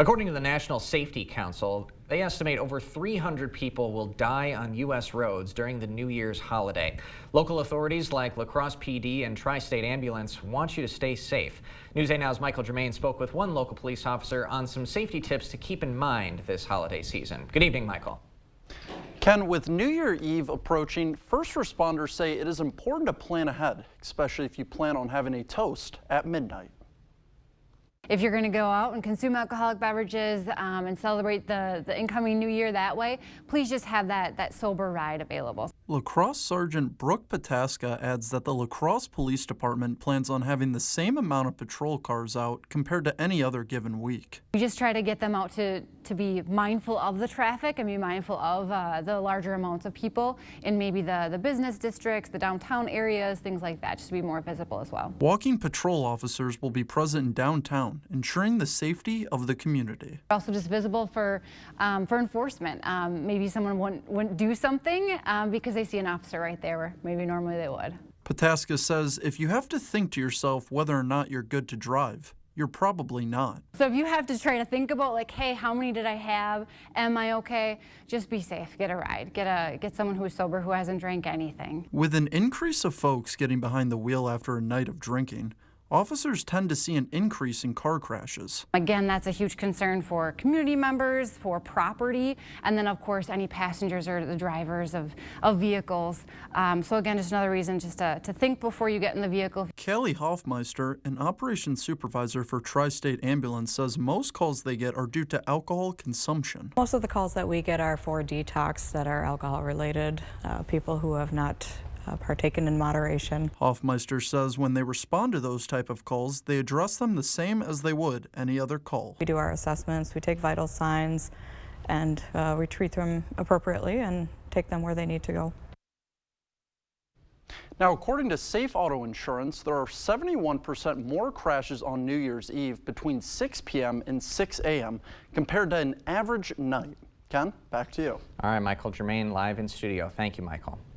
According to the National Safety Council, they estimate over 300 people will die on U.S. roads during the New Year's holiday. Local authorities like La Crosse PD and Tri-State Ambulance want you to stay safe. News 8 Now's Michael Germain spoke with one local police officer on some safety tips to keep in mind this holiday season. Good evening, Michael. Ken, with New Year Eve approaching, first responders say it is important to plan ahead, especially if you plan on having a toast at midnight. If you're going to go out and consume alcoholic beverages and celebrate the incoming new year that way, please just have that sober ride available. La Crosse Sergeant Brooke Pataska adds that the La Crosse Police Department plans on having the same amount of patrol cars out compared to any other given week. We just try to get them out to be mindful of the traffic and be mindful of the larger amounts of people in maybe the business districts, the downtown areas, things like that, just to be more visible as well. Walking patrol officers will be present in downtown, ensuring the safety of the community. Also just visible for enforcement. Maybe someone wouldn't do something because they see an officer right there where maybe normally they would. Pataska says if you have to think to yourself whether or not you're good to drive, you're probably not. So if you have to try to think about like, hey, how many did I have? Am I okay? Just be safe, get a ride, get someone who is sober, who hasn't drank anything. With an increase of folks getting behind the wheel after a night of drinking, officers tend to see an increase in car crashes. Again, that's a huge concern for community members, for property, and then of course any passengers or the drivers of vehicles. So again, just another reason just to think before you get in the vehicle. Callie Hoffmeister, an operations supervisor for Tri-State Ambulance, says most calls they get are due to alcohol consumption. Most of the calls that we get are for detox that are alcohol related, people who have not partaken in moderation. Hoffmeister says when they respond to those type of calls, they address them the same as they would any other call. We do our assessments, we take vital signs, and we treat them appropriately and take them where they need to go. Now, according to Safe Auto Insurance, there are 71% more crashes on New Year's Eve between 6 p.m. and 6 a.m. compared to an average night. Ken, back to you. All right, Michael Germain live in studio. Thank you, Michael.